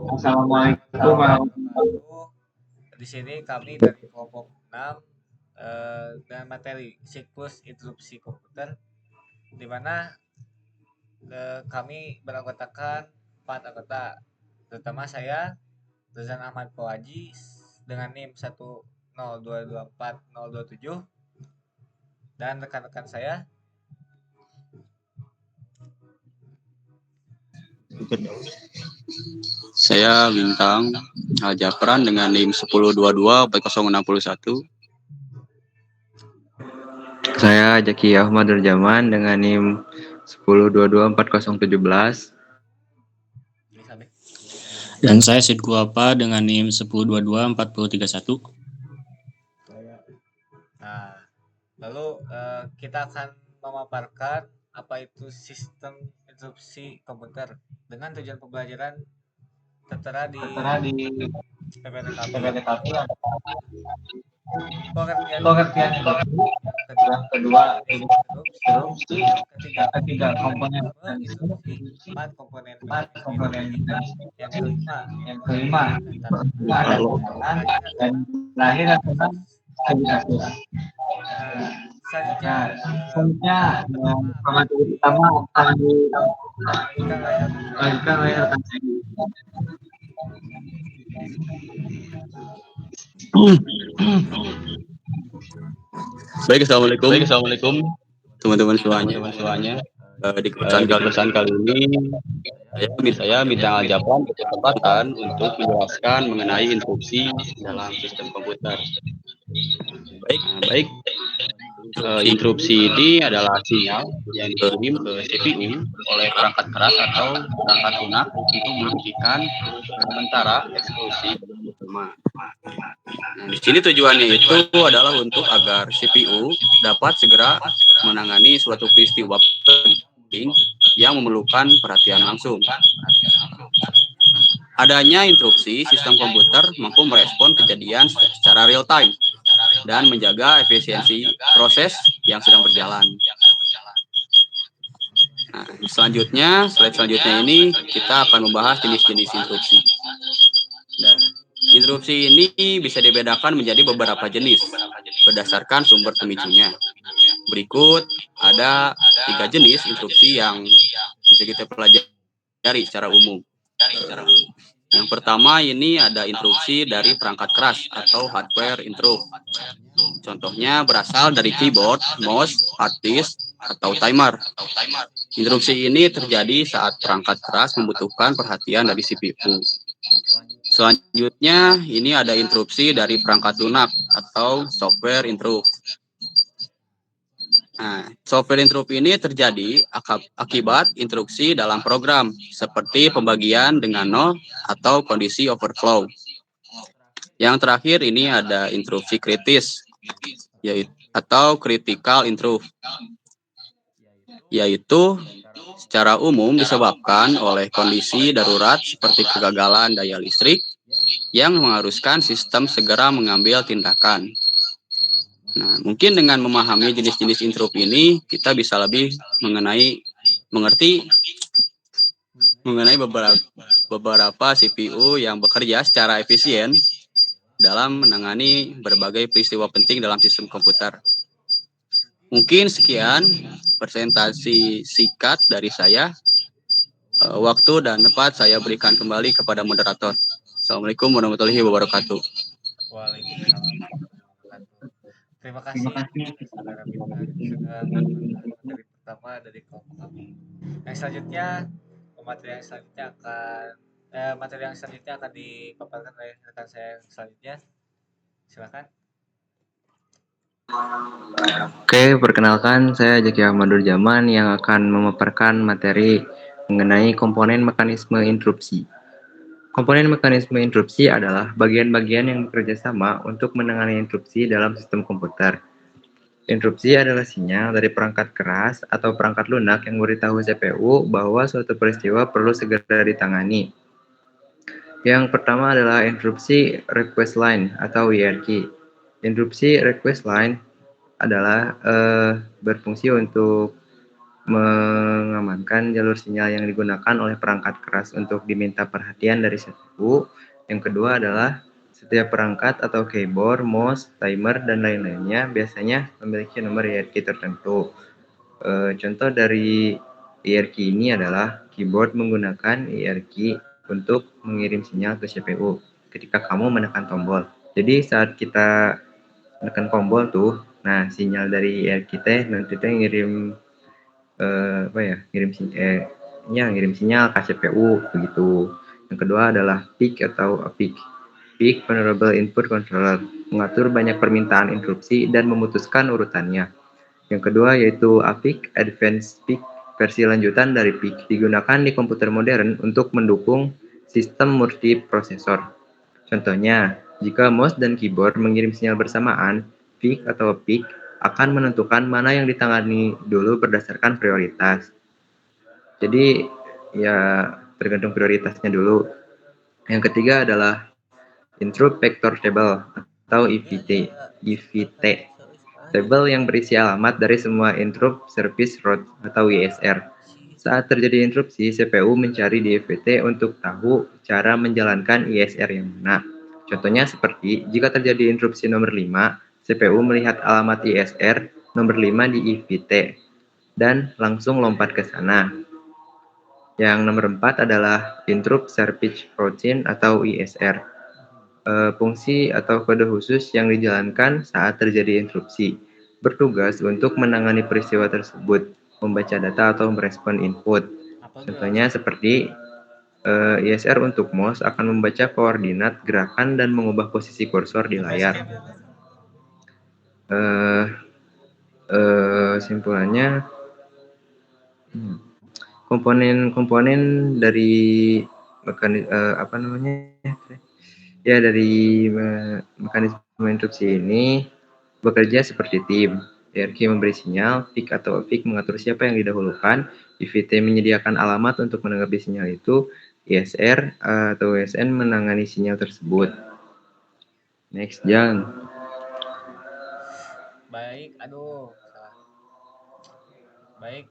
Assalamualaikum warahmatullahi wabarakatuh. Di sini kami dari kelompok 6 dengan materi siklus interupsi komputer, di mana kami beranggotakan 4 anggota, terutama saya, Rezan Ahmad Pawaji dengan NIM 102240027 dan rekan-rekan saya. Saya Bintang Aljafran dengan NIM 10224061. Saya Jaki Ahmad Nurjaman dengan NIM 10224017. Dan saya Sidku Apa dengan NIM 10224031. Nah, lalu kita akan memaparkan apa itu sistem interupsi komputer dengan tujuan pembelajaran tertera di PPT. Pengertian yang kedua interupsi, ketiga komponen interupsi, 4 komponen mekanisme, yang kelima dan terakhir adalah stabilitas. Selanjutnya materi pertama akan dilanjutkan layar kaca. Baik, assalamualaikum teman-teman semuanya. Di kesempatan kali ini saya Bintang Aljafran berkesempatan untuk menjelaskan mengenai interupsi dalam sistem komputer. Baik. Interupsi ini adalah sinyal yang dikirim ke CPU oleh perangkat keras atau perangkat lunak untuk menghentikan sementara eksekusi. Nah, di sini tujuannya itu adalah untuk agar CPU dapat segera menangani suatu peristiwa penting yang memerlukan perhatian langsung. Adanya interupsi, sistem komputer mampu merespon kejadian secara real time dan menjaga efisiensi proses yang sedang berjalan. Nah, slide selanjutnya ini kita akan membahas jenis-jenis interupsi. Dan interupsi ini bisa dibedakan menjadi beberapa jenis berdasarkan sumber pemicunya. Berikut ada 3 jenis interupsi yang bisa kita pelajari secara umum. Yang pertama ini ada interupsi dari perangkat keras atau hardware interrupt. Contohnya berasal dari keyboard, mouse, hard disk, atau timer. Interupsi ini terjadi saat perangkat keras membutuhkan perhatian dari CPU. Selanjutnya ini ada interupsi dari perangkat lunak atau software interrupt. Nah, software interrupt ini terjadi akibat interupsi dalam program seperti pembagian dengan nol atau kondisi overflow. Yang terakhir ini ada interupsi kritis atau critical interrupt, yaitu secara umum disebabkan oleh kondisi darurat seperti kegagalan daya listrik yang mengharuskan sistem segera mengambil tindakan. Nah, mungkin dengan memahami jenis-jenis interrupt ini, kita bisa lebih mengerti mengenai beberapa CPU yang bekerja secara efisien dalam menangani berbagai peristiwa penting dalam sistem komputer. Mungkin sekian presentasi singkat dari saya. Waktu dan tempat saya berikan kembali kepada moderator. Assalamualaikum warahmatullahi wabarakatuh. Waalaikumsalam. Terima kasih saudara Bintang sudah menonton materi pertama dari kelompok kami. Yang selanjutnya materi yang selanjutnya akan dipaparkan oleh rekan saya yang selanjutnya. Silakan. Oke, perkenalkan saya Jaki Ahmad Nurjaman yang akan memaparkan materi mengenai komponen mekanisme interupsi. Komponen mekanisme interupsi adalah bagian-bagian yang bekerja sama untuk menangani interupsi dalam sistem komputer. Interupsi adalah sinyal dari perangkat keras atau perangkat lunak yang memberitahu CPU bahwa suatu peristiwa perlu segera ditangani. Yang pertama adalah interupsi request line atau IRQ. Interupsi request line adalah berfungsi untuk mengamankan jalur sinyal yang digunakan oleh perangkat keras untuk diminta perhatian dari CPU. Yang kedua adalah setiap perangkat atau keyboard, mouse, timer, dan lain-lainnya biasanya memiliki nomor hierarki tertentu. Contoh dari hierarki ini adalah keyboard menggunakan hierarki untuk mengirim sinyal ke CPU ketika kamu menekan tombol. Jadi saat kita menekan tombol tuh, nah sinyal dari hierarki teh nanti teh ngirim ngirim sinyal ke CPU begitu. Yang kedua adalah PIC atau APIC. PIC Vulnerable Input Controller mengatur banyak permintaan interupsi dan memutuskan urutannya. Yang kedua yaitu APIC Advanced PIC, versi lanjutan dari PIC, digunakan di komputer modern untuk mendukung sistem multiprosesor. Contohnya, jika mouse dan keyboard mengirim sinyal bersamaan, PIC atau PIC akan menentukan mana yang ditangani dulu berdasarkan prioritas. Jadi ya tergantung prioritasnya dulu. Yang ketiga adalah Interrupt Vector Table atau IVT. Table yang berisi alamat dari semua interrupt service route atau ISR. Saat terjadi interupsi, CPU mencari di IVT untuk tahu cara menjalankan ISR yang mana. Contohnya seperti jika terjadi interupsi nomor 5, CPU melihat alamat ISR nomor 5 di IVT dan langsung lompat ke sana. Yang nomor 4 adalah Interrupt Service Routine atau ISR. Fungsi atau kode khusus yang dijalankan saat terjadi interupsi. Bertugas untuk menangani peristiwa tersebut, membaca data atau merespon input. Contohnya seperti ISR untuk mouse akan membaca koordinat gerakan dan mengubah posisi kursor di layar. Simpulannya, komponen-komponen dari mekanisme interupsi ini bekerja seperti tim. hierarki memberi sinyal, PIC atau APIC mengatur siapa yang didahulukan, IVT menyediakan alamat untuk menanggapi sinyal itu, ISR atau USN menangani sinyal tersebut. Next, Jan. Baik, salah. Baik,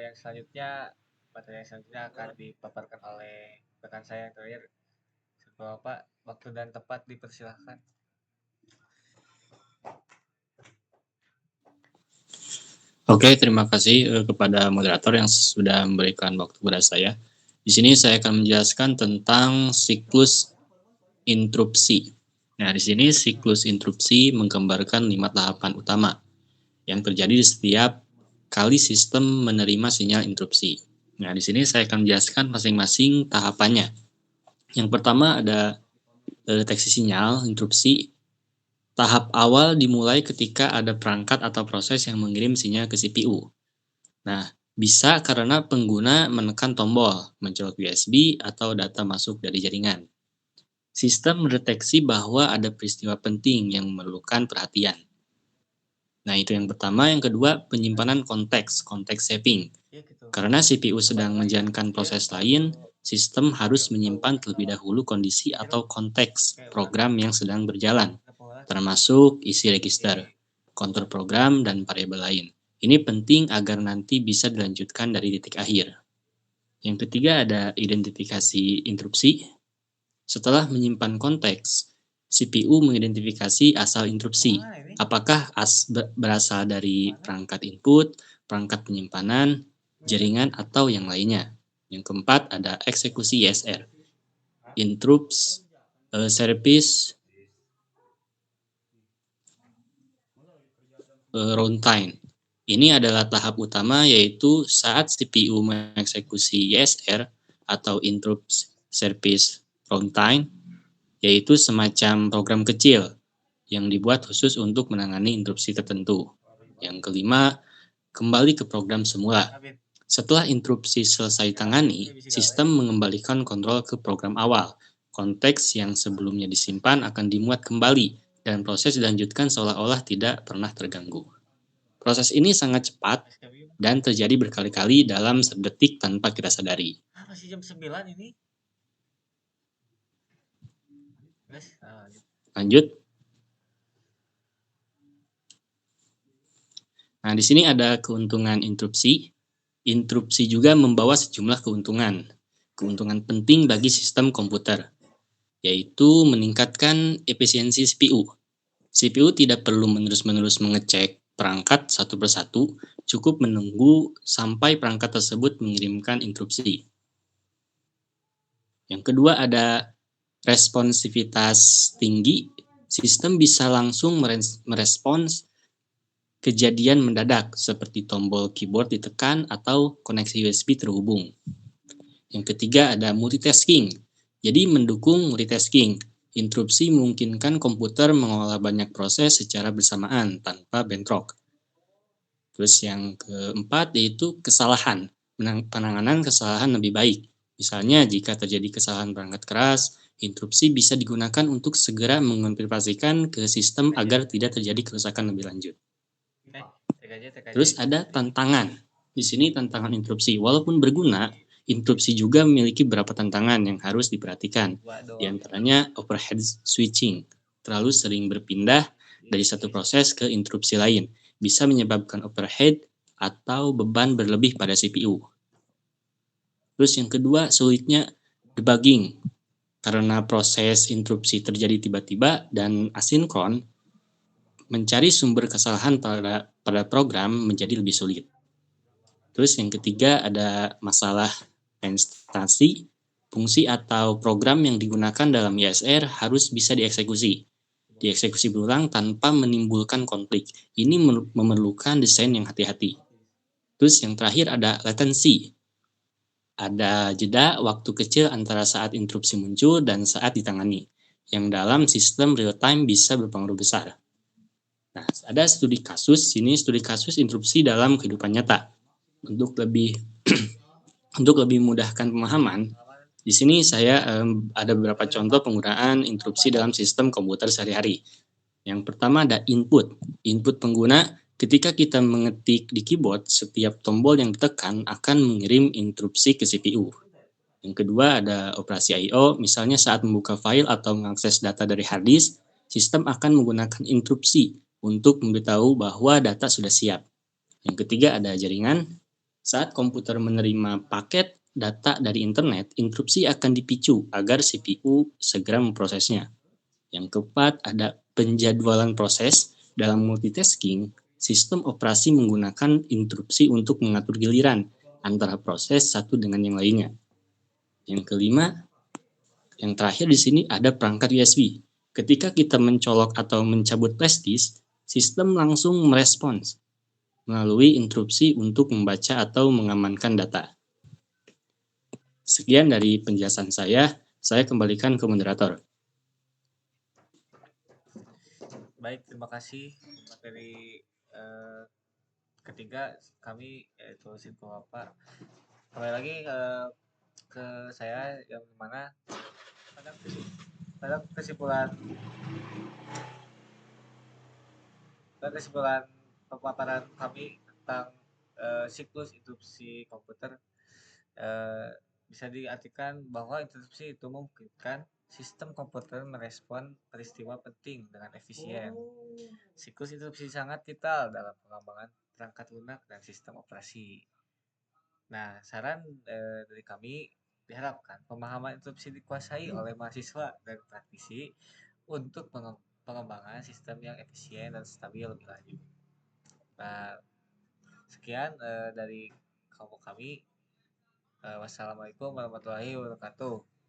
yang selanjutnya materi yang selanjutnya akan dipaparkan oleh rekan saya yang terakhir. Bapak, waktu dan tempat dipersilahkan. Oke, terima kasih kepada moderator yang sudah memberikan waktu kepada saya. Di sini saya akan menjelaskan tentang siklus interupsi. Nah, di sini siklus interupsi menggambarkan 5 tahapan utama yang terjadi di setiap kali sistem menerima sinyal interupsi. Nah, di sini saya akan menjelaskan masing-masing tahapannya. Yang pertama ada deteksi sinyal interupsi. Tahap awal dimulai ketika ada perangkat atau proses yang mengirim sinyal ke CPU. Nah, bisa karena pengguna menekan tombol, mencolok USB, atau data masuk dari jaringan. Sistem mendeteksi bahwa ada peristiwa penting yang memerlukan perhatian. Nah, itu yang pertama. Yang kedua, penyimpanan konteks saving. Karena CPU sedang menjalankan proses lain, sistem harus menyimpan terlebih dahulu kondisi atau konteks program yang sedang berjalan, termasuk isi register, kontur program, dan variabel lain. Ini penting agar nanti bisa dilanjutkan dari titik akhir. Yang ketiga ada identifikasi interupsi. Setelah menyimpan konteks, CPU mengidentifikasi asal interupsi. Apakah berasal dari perangkat input, perangkat penyimpanan, jaringan, atau yang lainnya. Yang keempat ada eksekusi ISR. Interrupts Service Runtime. Ini adalah tahap utama yaitu saat CPU mengeksekusi ISR atau Interrupt Service Runtime, yaitu semacam program kecil yang dibuat khusus untuk menangani interupsi tertentu. Yang kelima, kembali ke program semula. Setelah interupsi selesai tangani, sistem mengembalikan kontrol ke program awal. Konteks yang sebelumnya disimpan akan dimuat kembali dan proses dilanjutkan seolah-olah tidak pernah terganggu. Proses ini sangat cepat dan terjadi berkali-kali dalam sedetik tanpa kita sadari. Masih jam 9 ini? Lanjut. Nah, di sini ada keuntungan interupsi. Interupsi juga membawa sejumlah keuntungan. Keuntungan penting bagi sistem komputer. yaitu meningkatkan efisiensi CPU. CPU tidak perlu menerus-menerus mengecek perangkat satu persatu, cukup menunggu sampai perangkat tersebut mengirimkan instruksi. Yang kedua ada responsivitas tinggi, sistem bisa langsung merespons kejadian mendadak seperti tombol keyboard ditekan atau koneksi USB terhubung. Yang ketiga ada multitasking. Jadi mendukung multitasking. Interupsi memungkinkan komputer mengolah banyak proses secara bersamaan tanpa bentrok. Terus yang keempat yaitu kesalahan. Penanganan kesalahan lebih baik. Misalnya jika terjadi kesalahan perangkat keras, interupsi bisa digunakan untuk segera mengonfirmasikan ke sistem agar tidak terjadi kerusakan lebih lanjut. Terus ada tantangan. Di sini tantangan interupsi. Walaupun berguna, interupsi juga memiliki beberapa tantangan yang harus diperhatikan. Di antaranya overhead switching. Terlalu sering berpindah dari satu proses ke interupsi lain. Bisa menyebabkan overhead atau beban berlebih pada CPU. Terus yang kedua, sulitnya debugging. Karena proses interupsi terjadi tiba-tiba dan asinkron, mencari sumber kesalahan pada program menjadi lebih sulit. Terus yang ketiga ada masalah instansi, fungsi atau program yang digunakan dalam ISR harus bisa dieksekusi berulang tanpa menimbulkan konflik. Ini memerlukan desain yang hati-hati. Terus yang terakhir ada latensi. Ada jeda waktu kecil antara saat interupsi muncul dan saat ditangani, yang dalam sistem real-time bisa berpengaruh besar. Nah, ada studi kasus interupsi dalam kehidupan nyata. Untuk lebih mudahkan pemahaman, di sini saya ada beberapa contoh penggunaan interupsi dalam sistem komputer sehari-hari. Yang pertama ada input. Input pengguna, ketika kita mengetik di keyboard, setiap tombol yang ditekan akan mengirim interupsi ke CPU. Yang kedua ada operasi I/O, misalnya saat membuka file atau mengakses data dari hard disk, sistem akan menggunakan interupsi untuk memberitahu bahwa data sudah siap. Yang ketiga ada jaringan. Saat komputer menerima paket data dari internet, interupsi akan dipicu agar CPU segera memprosesnya. Yang keempat ada penjadwalan proses. Dalam multitasking, sistem operasi menggunakan interupsi untuk mengatur giliran antara proses satu dengan yang lainnya. Yang kelima, yang terakhir di sini ada perangkat USB. Ketika kita mencolok atau mencabut flash disk, sistem langsung merespons melalui interupsi untuk membaca atau mengamankan data. Sekian dari penjelasan saya kembalikan ke moderator. Baik, terima kasih materi ketiga kami yaitu Sinko Bapak. Kembali lagi ke saya yang mana pada kesimpulan pemaparan kami tentang siklus interupsi komputer bisa diartikan bahwa interupsi itu memungkinkan sistem komputer merespon peristiwa penting dengan efisien. Siklus interupsi sangat vital dalam pengembangan perangkat lunak dan sistem operasi. Nah, saran dari kami diharapkan pemahaman interupsi dikuasai oleh mahasiswa dan praktisi untuk pengembangan sistem yang efisien dan stabil lebih lanjut. Nah, sekian dari kamu kami. Wassalamualaikum warahmatullahi wabarakatuh.